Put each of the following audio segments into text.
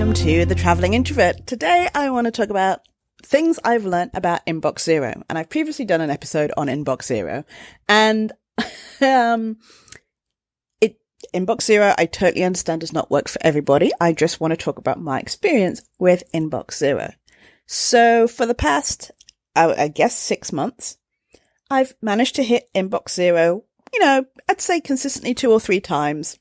welcome to The Traveling Introvert. Today I want to talk about things I've learned about Inbox Zero. And I've previously done an episode on Inbox Zero. And Inbox Zero, I totally understand, does not work for everybody. I just want to talk about my experience with Inbox Zero. So for the past, I guess 6 months, I've managed to hit Inbox Zero, I'd say consistently 2 or 3 times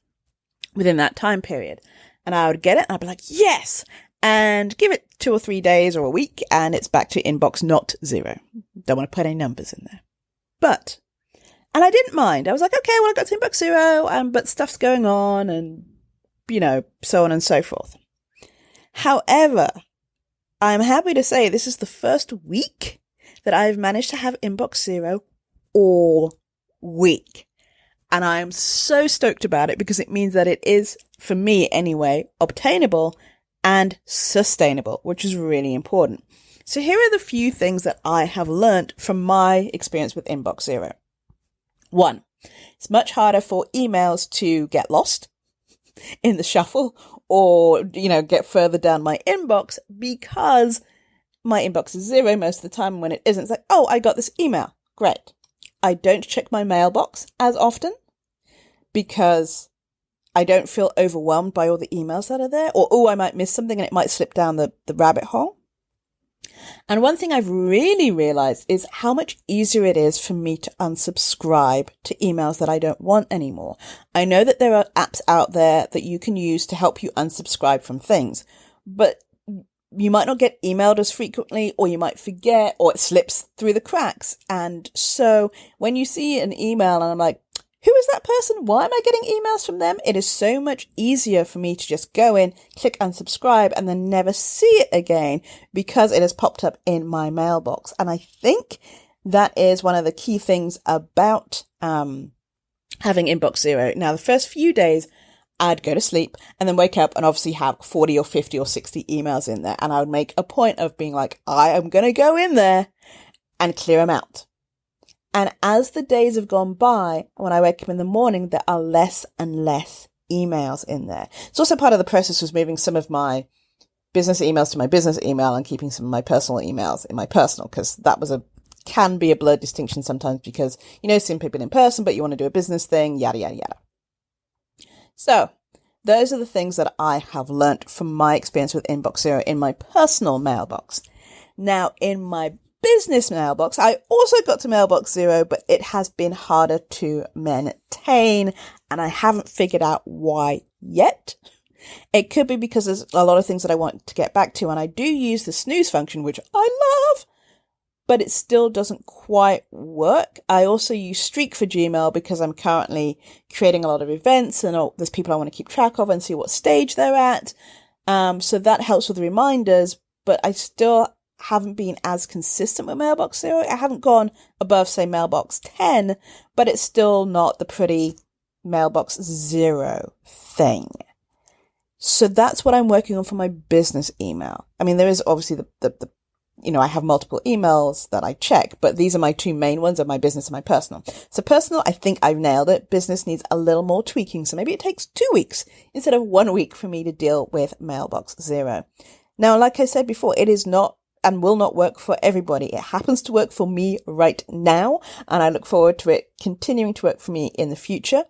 within that time period. And I would get it and I'd be like, yes! And give it 2 or 3 days or a week and it's back to inbox not zero. Don't want to put any numbers in there. And I didn't mind. I was like, okay, well, I got to inbox zero, but stuff's going on and, so on and so forth. However, I'm happy to say this is the first week that I've managed to have inbox zero all week. And I'm so stoked about it because it means that it is, for me anyway, obtainable and sustainable, which is really important. So here are the few things that I have learned from my experience with Inbox Zero. 1, it's much harder for emails to get lost in the shuffle or, get further down my inbox because my inbox is zero most of the time. When it isn't, it's like, oh, I got this email. Great. I don't check my mailbox as often because I don't feel overwhelmed by all the emails that are there, or, I might miss something and it might slip down the rabbit hole. And one thing I've really realized is how much easier it is for me to unsubscribe to emails that I don't want anymore. I know that there are apps out there that you can use to help you unsubscribe from things, but you might not get emailed as frequently, or you might forget, or it slips through the cracks. And so when you see an email and I'm like, who is that person? Why am I getting emails from them? It is so much easier for me to just go in, click unsubscribe, and then never see it again because it has popped up in my mailbox. And I think that is one of the key things about having Inbox Zero. Now, the first few days, I'd go to sleep and then wake up and obviously have 40 or 50 or 60 emails in there. And I would make a point of being like, I am going to go in there and clear them out. And as the days have gone by, when I wake up in the morning, there are less and less emails in there. It's also part of the process was moving some of my business emails to my business email and keeping some of my personal emails in my personal, because that can be a blurred distinction sometimes because, seeing people in person, but you want to do a business thing, yada, yada, yada. So those are the things that I have learnt from my experience with Inbox Zero in my personal mailbox. Now, in my business mailbox, I also got to Mailbox Zero, but it has been harder to maintain, and I haven't figured out why yet. It could be because there's a lot of things that I want to get back to, and I do use the snooze function, which I love, but it still doesn't quite work. I also use Streak for Gmail because I'm currently creating a lot of events and there's people I want to keep track of and see what stage they're at. So that helps with reminders, but I still haven't been as consistent with Mailbox Zero. I haven't gone above, say, Mailbox 10, but it's still not the pretty Mailbox Zero thing. So that's what I'm working on for my business email. I mean, there is obviously the I have multiple emails that I check, but these are my 2 main ones, of my business and my personal. So personal, I think I've nailed it. Business needs a little more tweaking. So maybe it takes 2 weeks instead of 1 week for me to deal with Mailbox Zero. Now, like I said before, it is not and will not work for everybody. It happens to work for me right now, and I look forward to it continuing to work for me in the future.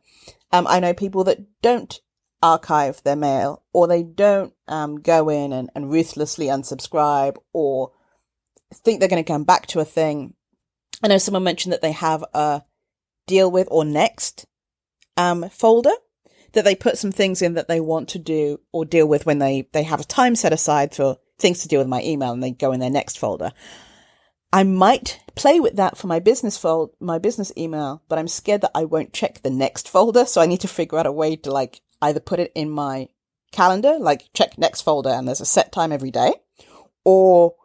I know people that don't archive their mail, or they don't go in and ruthlessly unsubscribe, or think they're going to come back to a thing. I know someone mentioned that they have a deal with or next folder that they put some things in that they want to do or deal with when they have a time set aside for things to deal with my email, and they go in their next folder. I might play with that for my business email, but I'm scared that I won't check the next folder. So I need to figure out a way to either put it in my calendar, check next folder and there's a set time every day, or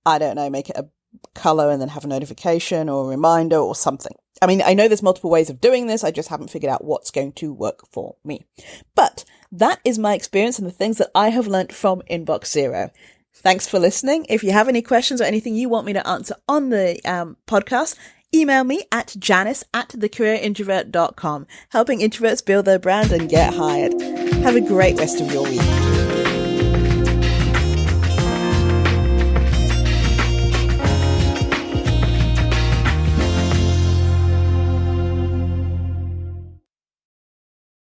I don't know, make it a color and then have a notification or a reminder or something. I mean, I know there's multiple ways of doing this. I just haven't figured out what's going to work for me. But that is my experience and the things that I have learned from Inbox Zero. Thanks for listening. If you have any questions or anything you want me to answer on the podcast, email me at janice@thecareerintrovert.com, helping introverts build their brand and get hired. Have a great rest of your week.